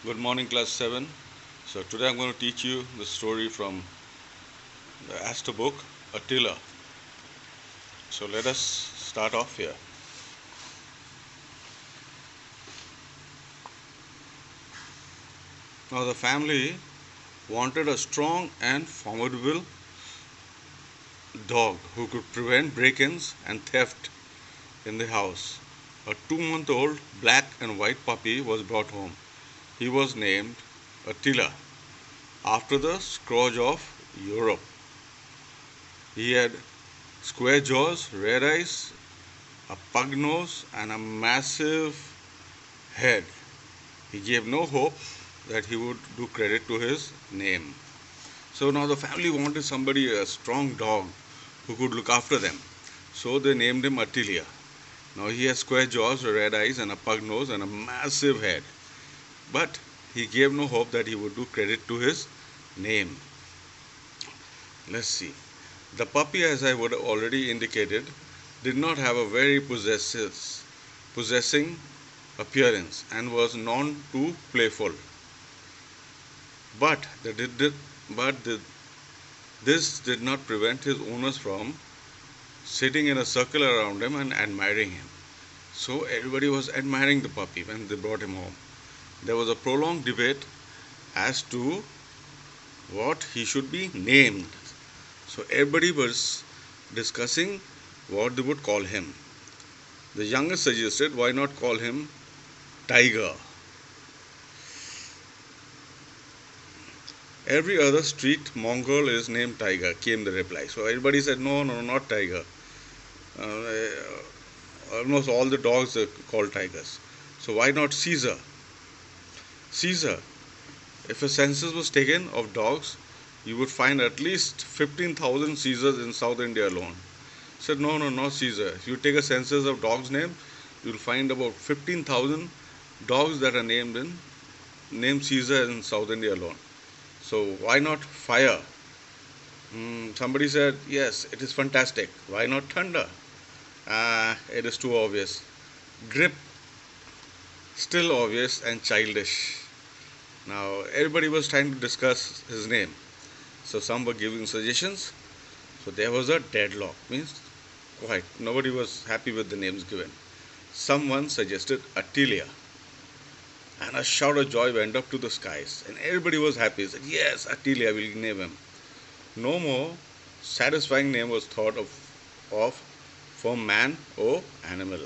Good morning, class 7. So, today I'm going to teach you the story from the Astor book, Attila. So, let us start off here. Now, the family wanted a strong and formidable dog who could prevent break ins and theft in the house. A 2-month old black and white puppy was brought home. He was named Attila after the Scourge of Europe. He had square jaws, red eyes, a pug nose, and a massive head. He gave no hope that he would do credit to his name. So now the family wanted somebody, a strong dog, who could look after them. So they named him Attila. Now he has square jaws, red eyes, and a pug nose, and a massive head. But he gave no hope that he would do credit to his name. Let's see. The puppy, as I would have already indicated, did not have a very possessing appearance and was known too playful. But, this did not prevent his owners from sitting in a circle around him and admiring him. So everybody was admiring the puppy when they brought him home. There was a prolonged debate as to what he should be named. So everybody was discussing what they would call him. The youngest suggested, why not call him Tiger? Every other street mongrel is named Tiger, came the reply. So everybody said, no, no, not Tiger. Uh, Almost all the dogs are called tigers. So why not Caesar? Caesar. If a census was taken of dogs, you would find at least 15,000 Caesars in South India alone. Said, no, no, not Caesar. If you take a census of dogs' names, you'll find about 15,000 dogs that are named Caesar in South India alone. So why not fire? Somebody said, yes, it is fantastic. Why not thunder? It is too obvious. Grip, still obvious and childish. Now, everybody was trying to discuss his name. So some were giving suggestions. So there was a deadlock. Means quite nobody was happy with the names given. Someone suggested Attila. And a shout of joy went up to the skies. And everybody was happy. Said, yes, Attila, will name him. No more satisfying name was thought of for man or animal.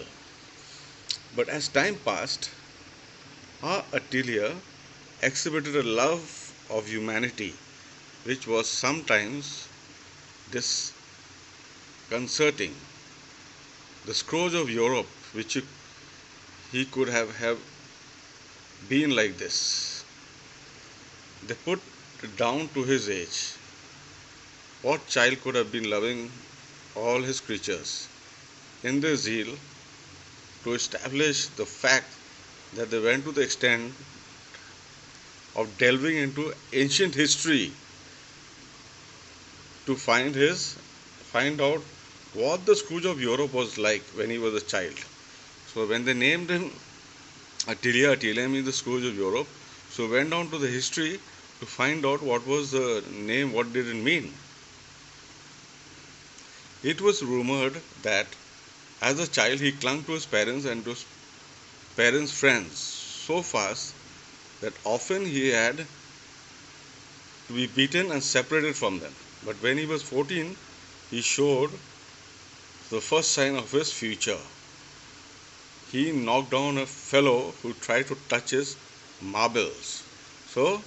But as time passed, our Attila exhibited a love of humanity which was sometimes disconcerting. The scourge of Europe, which he could have been like this. They put down to his age. What child could have been loving all his creatures? In their zeal to establish the fact that they went to the extent of delving into ancient history to find out what the Scrooge of Europe was like when he was a child. So when they named him Attila means the Scrooge of Europe. So went down to the history to find out what was the name, what did it mean. It was rumored that as a child he clung to his parents and to his parents' friends so fast that often he had to be beaten and separated from them. But when he was 14, he showed the first sign of his future. He knocked down a fellow who tried to touch his marbles. So,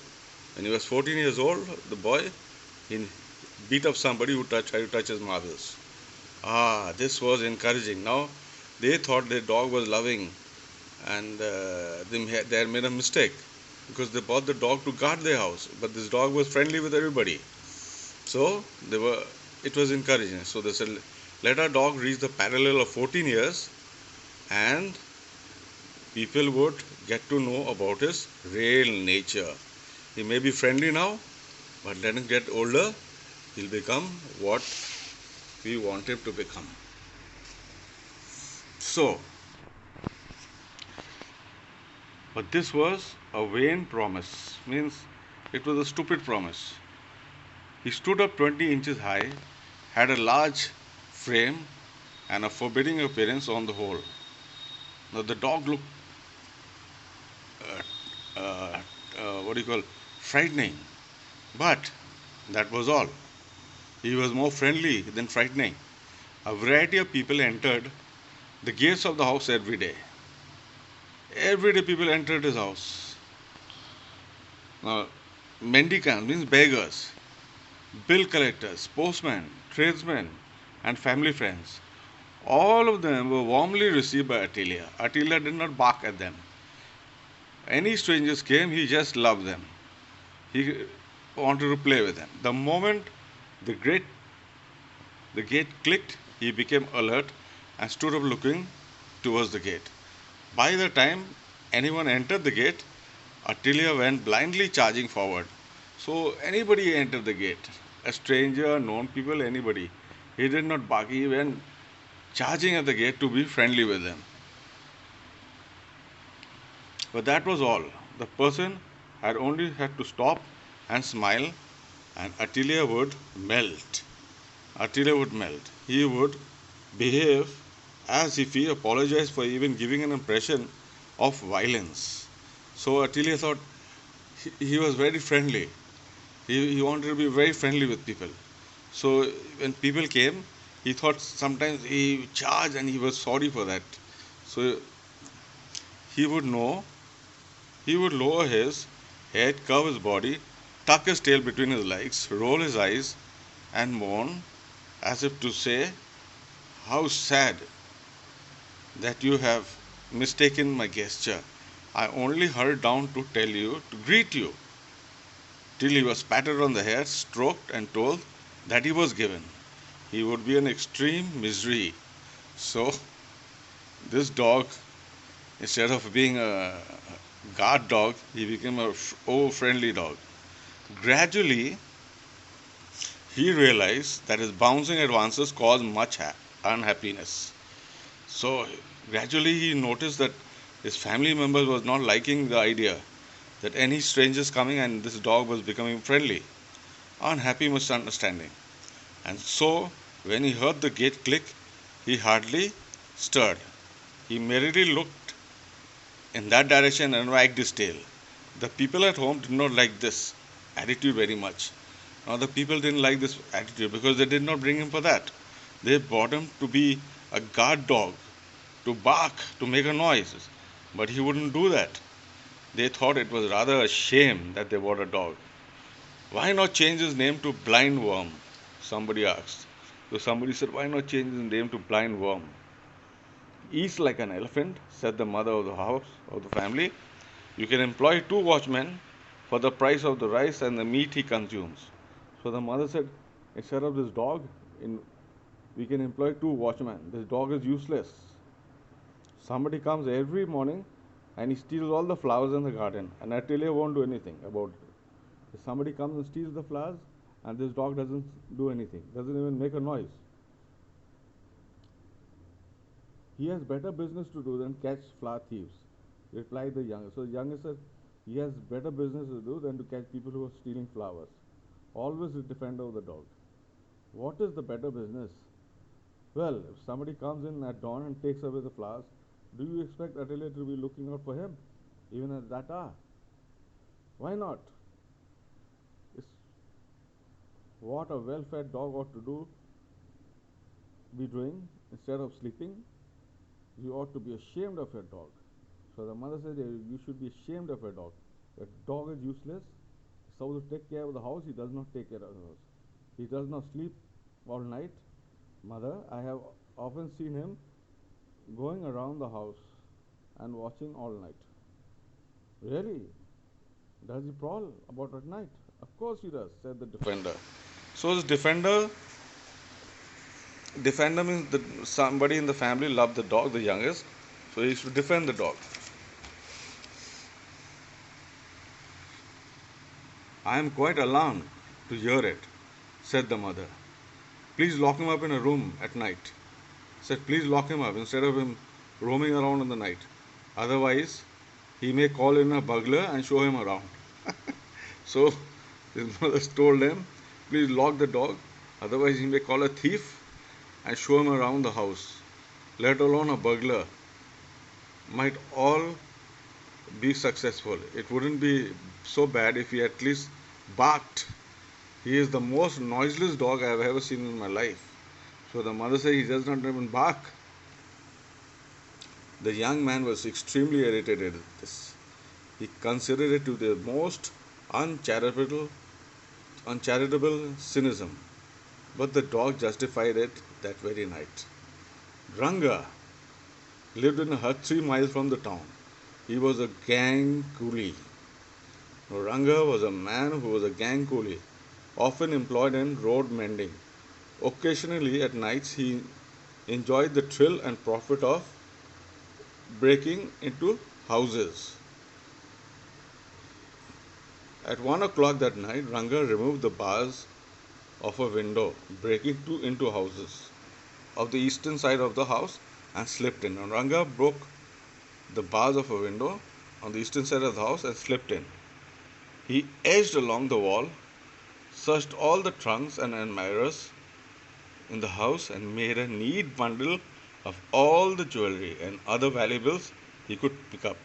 when he was 14 years old, the boy, he beat up somebody who tried to touch his marbles. This was encouraging. Now, they thought their dog was loving and they had made a mistake because they bought the dog to guard their house. But this dog was friendly with everybody. So, it was encouraging. So, they said, let our dog reach the parallel of 14 years and people would get to know about his real nature. He may be friendly now, but let him get older, he'll become what we want him to become. So, But this was a vain promise, means it was a stupid promise. He stood up 20 inches high, had a large frame, and a forbidding appearance on the whole. Now the dog looked, what do you call, frightening. But that was all. He was more friendly than frightening. A variety of people entered the gates of the house every day. Every day people entered his house. Now, mendicants means beggars, bill collectors, postmen, tradesmen, and family friends. All of them were warmly received by Attila. Attila did not bark at them. Any strangers came, he just loved them. He wanted to play with them. The moment the great the gate clicked, he became alert and stood up looking towards the gate. By the time anyone entered the gate, Attila went blindly charging forward. So anybody entered the gate, a stranger, known people, anybody. He did not bark. He went charging at the gate to be friendly with them. But that was all. The person had only had to stop and smile, and Attila would melt. Attila would melt. He would behave as if he apologized for even giving an impression of violence. So Attila thought he was very friendly. He wanted to be very friendly with people. So when people came, he thought sometimes he charged and he was sorry for that. So he would know, he would lower his head, curve his body, tuck his tail between his legs, roll his eyes, and moan as if to say, "How sad that you have mistaken my gesture. I only hurried down to tell you, to greet you," till he was patted on the head, stroked, and told that he was given. He would be in extreme misery. So, this dog, instead of being a guard dog, he became a over-friendly dog. Gradually, he realized that his bouncing advances caused much unhappiness. So, gradually he noticed that his family members was not liking the idea that any strangers coming and this dog was becoming friendly. Unhappy misunderstanding. And so, when he heard the gate click, he hardly stirred. He merely looked in that direction and wagged his tail. The people at home did not like this attitude very much. Now, the people didn't like this attitude because they did not bring him for that. They brought him to be a guard dog, to bark, to make a noise. But he wouldn't do that. They thought it was rather a shame that they bought a dog. Why not change his name to Blind Worm? Somebody asked. So somebody said, why not change his name to Blind Worm? Eats like an elephant, said the mother of the house, of the family. You can employ 2 watchmen for the price of the rice and the meat he consumes. So the mother said, instead of this dog, we can employ 2 watchmen. This dog is useless. Somebody comes every morning and he steals all the flowers in the garden, and Attila won't do anything about it. If somebody comes and steals the flowers, and this dog doesn't do anything, doesn't even make a noise. He has better business to do than catch flower thieves, replied the youngest. So the youngest said, he has better business to do than to catch people who are stealing flowers. Always the defender of the dog. What is the better business? Well, if somebody comes in at dawn and takes away the flowers, do you expect Attila to be looking out for him, even at that hour? Why not? It's what a well-fed dog ought to do, be doing instead of sleeping. You ought to be ashamed of your dog. So the mother said, you should be ashamed of your dog. Your dog is useless. He's supposed to take care of the house. He does not take care of the house. He does not sleep all night. Mother, I have often seen him going around the house and watching all night. Really? Does he prowl about at night? Of course he does, said the defender. So this defender means that somebody in the family loved the dog, the youngest, so he should defend the dog. I am quite alarmed to hear it, said the mother. Please lock him up in a room at night. Said, please lock him up instead of him roaming around in the night. Otherwise, he may call in a burglar and show him around. So his mother told him, please lock the dog, otherwise he may call a thief and show him around the house. Let alone a burglar. Might all be successful. It wouldn't be so bad if he at least barked. He is the most noiseless dog I have ever seen in my life. So the mother said he does not even bark. The young man was extremely irritated at this. He considered it to be the most uncharitable cynicism. But the dog justified it that very night. Ranga lived in a hut 3 miles from the town. He was a gang coolie. Ranga was a man who was a gang coolie, often employed in road mending. Occasionally at nights he enjoyed the thrill and profit of breaking into houses. At 1 o'clock that night, Ranga removed the bars of a window, breaking into houses of the eastern side of the house and slipped in. And Ranga broke the bars of a window on the eastern side of the house and slipped in. He edged along the wall, searched all the trunks and almirahs in the house and made a neat bundle of all the jewelry and other valuables he could pick up.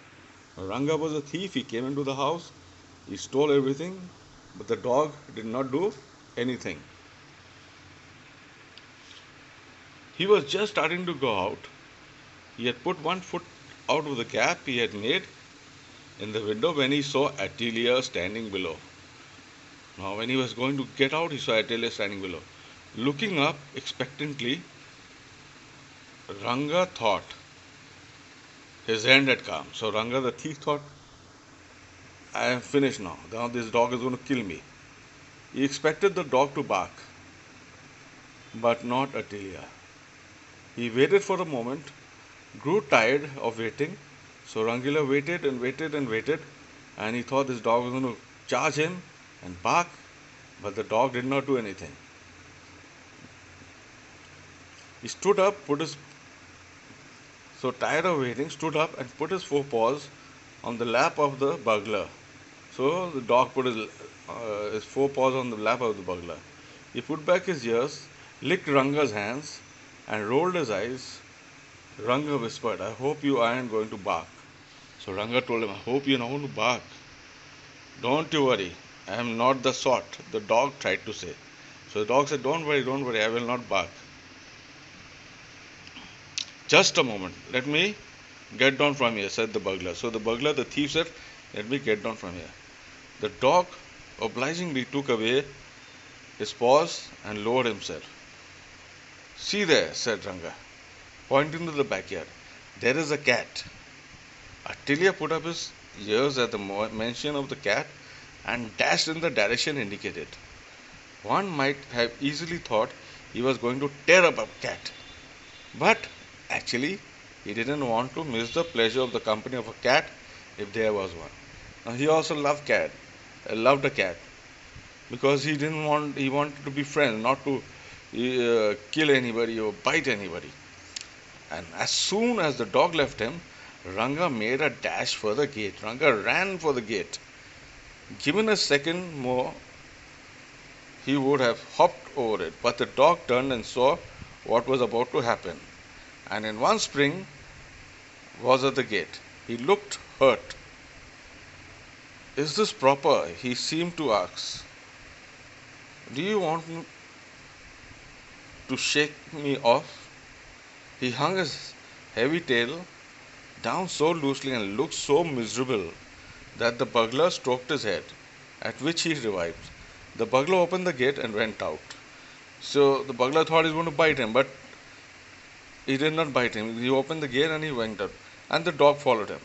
Ranga was a thief. He came into the house, he stole everything, but the dog did not do anything. He was just starting to go out. He had put one foot out of the gap he had made in the window when he saw Attilia standing below. Now, when he was going to get out, he saw Attilia standing below. Looking up expectantly, Ranga thought his end had come. So Ranga the thief thought, I am finished now. Now this dog is going to kill me. He expected the dog to bark, but not Attilia. He waited for a moment, grew tired of waiting. So Rangila waited and waited and waited, and he thought this dog was going to charge him and bark, but the dog did not do anything. He stood up, tired of waiting, stood up and put his forepaws on the lap of the burglar. So the dog put his forepaws on the lap of the burglar. He put back his ears, licked Ranga's hands, and rolled his eyes. Ranga whispered, I hope you aren't going to bark. So Ranga told him, I hope you're not going to bark. Don't you worry, I am not the sort, the dog tried to say. So the dog said, don't worry, I will not bark. Just a moment, let me get down from here, said the burglar. So the thief said, let me get down from here. The dog obligingly took away his paws and lowered himself. See there, said Ranga, pointing to the backyard. There is a cat. Attilia put up his ears at the mention of the cat and dashed in the direction indicated. One might have easily thought he was going to tear up a cat. But actually, he didn't want to miss the pleasure of the company of a cat if there was one. Now he also loved a cat, because he wanted to be friends, not to kill anybody or bite anybody. And as soon as the dog left him, Ranga made a dash for the gate. Ranga ran for the gate. Given a second more, he would have hopped over it, but the dog turned and saw what was about to happen, and in one spring was at the gate. He looked hurt. Is this proper? He seemed to ask. Do you want to shake me off? He hung his heavy tail down so loosely and looked so miserable that the burglar stroked his head, at which he revived. The burglar opened the gate and went out. So the burglar thought he was going to bite him, but he did not bite him. He opened the gate and he went out, and the dog followed him.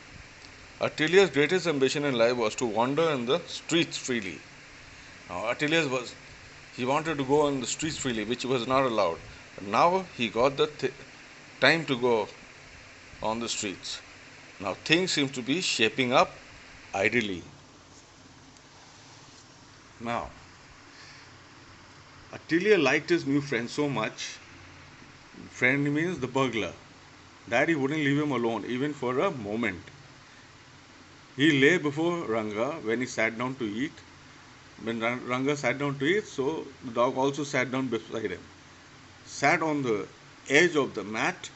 Attilia's greatest ambition in life was to wander in the streets freely. Now, he wanted to go on the streets freely, which was not allowed. But now he got the time to go on the streets. Now things seem to be shaping up ideally. Now, Attilia liked his new friend so much. Friend means the burglar, that he wouldn't leave him alone even for a moment. He lay before Ranga when he sat down to eat. When Ranga sat down to eat, so the dog also sat down beside him. Sat on the edge of the mat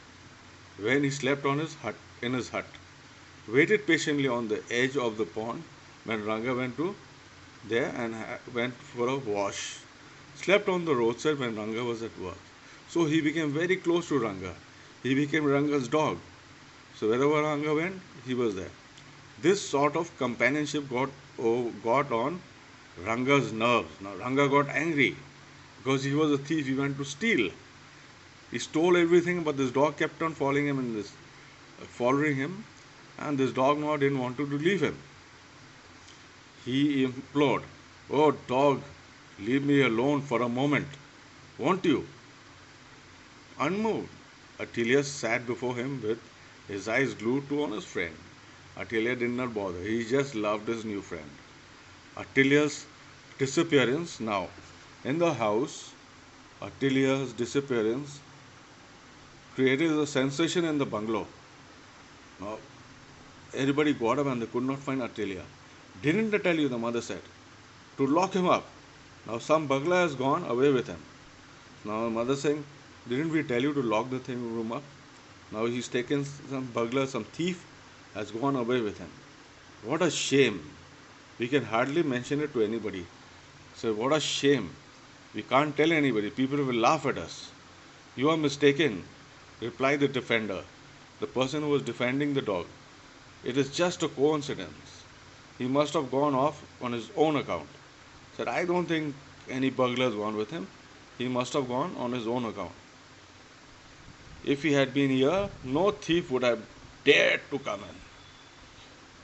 when he slept on his hut in his hut. Waited patiently on the edge of the pond when Ranga went to there and went for a wash. Slept on the roadside when Ranga was at work. So he became very close to Ranga. He became Ranga's dog. So wherever Ranga went, he was there. This sort of companionship got on Ranga's nerves. Now Ranga got angry because he was a thief. He went to steal. He stole everything, but this dog kept on following him following him, and this dog now didn't want to leave him. He implored, "Oh dog, leave me alone for a moment, won't you?" Unmoved, Attila sat before him with his eyes glued to on his friend. Attila did not bother. He just loved his new friend. Attilia's disappearance now. In the house, Attilia's disappearance created a sensation in the bungalow. Now, everybody got up and they could not find Attila. Didn't I tell you, the mother said, to lock him up? Now, some burglar has gone away with him. Now, the mother saying, didn't we tell you to lock the room up? Now, he's taken some burglar, some thief has gone away with him. What a shame. We can hardly mention it to anybody. So, what a shame. We can't tell anybody. People will laugh at us. You are mistaken, replied the defender, the person who was defending the dog. It is just a coincidence. He must have gone off on his own account. Said, I don't think any burglar has gone with him. He must have gone on his own account. If he had been here, no thief would have dared to come in.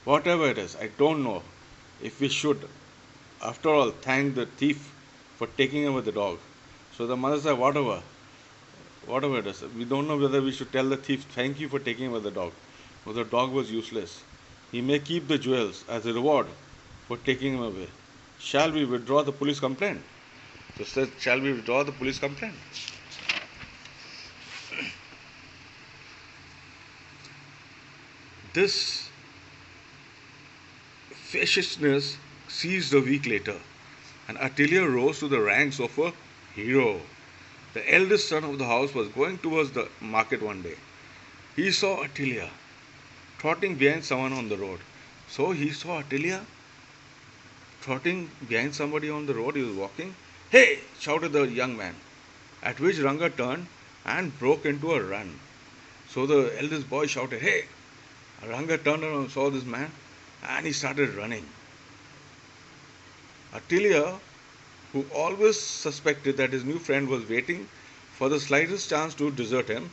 Whatever it is, I don't know if we should, after all, thank the thief for taking away the dog. So the mother said, whatever it is, we don't know whether we should tell the thief, thank you for taking away the dog. But the dog was useless. He may keep the jewels as a reward for taking him away. Shall we withdraw the police complaint? So said, shall we withdraw the police complaint? This facetiousness ceased a week later, and Attila rose to the ranks of a hero. The eldest son of the house was going towards the market one day. He saw Attila trotting behind someone on the road. So he saw Attila trotting behind somebody on the road. He was walking. Hey! Shouted the young man, at which Ranga turned and broke into a run. So the eldest boy shouted, hey! Ranga turned around and saw this man and he started running. Attila, who always suspected that his new friend was waiting for the slightest chance to desert him,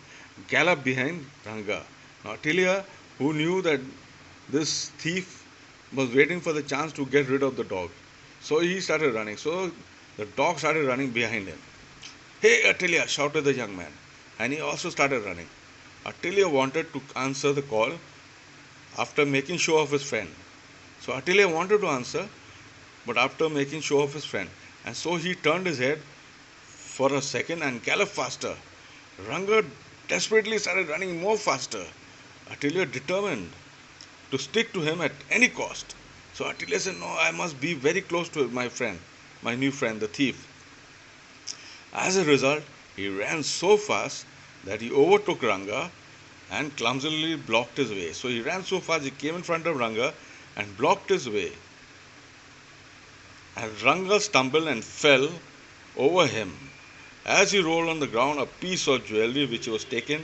galloped behind Ranga. Now Attila, who knew that this thief was waiting for the chance to get rid of the dog, so he started running. So the dog started running behind him. Hey Attila, shouted the young man, and he also started running. Attila wanted to answer the call after making show of his friend. So Attila wanted to answer, but after making show of his friend. And so he turned his head for a second and galloped faster. Ranga desperately started running more faster. Attila determined to stick to him at any cost. So Attila said, no, I must be very close to my friend, my new friend, the thief. As a result, he ran so fast that he overtook Ranga and clumsily blocked his way. So he ran so fast, he came in front of Ranga and blocked his way. And Ranga stumbled and fell over him. As he rolled on the ground, a piece of jewelry which was taken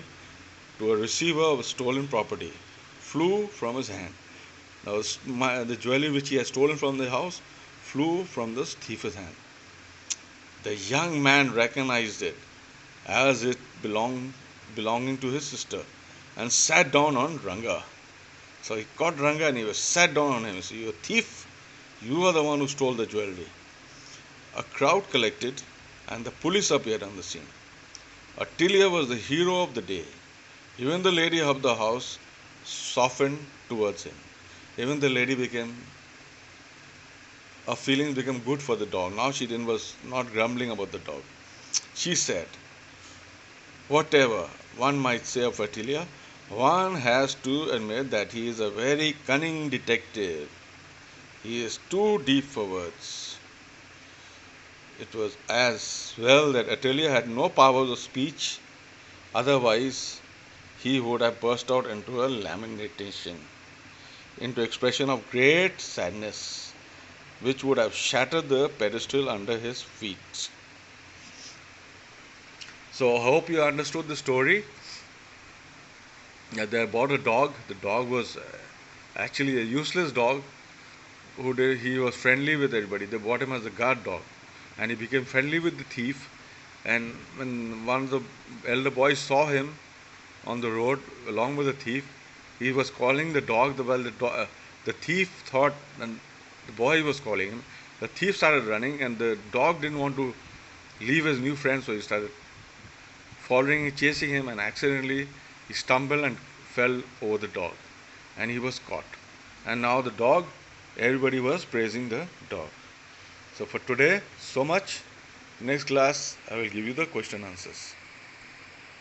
to a receiver of stolen property flew from his hand. Now, the jewelry which he had stolen from the house flew from the thief's hand. The young man recognized it as it belonging to his sister and sat down on Ranga. So he caught Ranga and he sat down on him. He said, you thief, you are the one who stole the jewelry. A crowd collected and the police appeared on the scene. Attila was the hero of the day. Even the lady of the house softened towards him. Even the lady her feelings became good for the dog. Now she was not grumbling about the dog. She said, whatever one might say of Attila, One has to admit that he is a very cunning detective. He is too deep for words. It was as well that Atelier had no powers of speech, otherwise, he would have burst out into a lamentation, into expression of great sadness, which would have shattered the pedestal under his feet. So, I hope you understood the story. They bought a dog. The dog was actually a useless dog. He was friendly with everybody. They bought him as a guard dog, and he became friendly with the thief. And when one of the elder boys saw him on the road along with the thief, he was calling the dog. The thief thought, and the boy was calling him. The thief started running, and the dog didn't want to leave his new friend, so he started following, chasing him, and accidentally he stumbled and fell over the dog, and he was caught. And now the dog, everybody was praising the dog. So for today, so much. Next class, I will give you the question answers.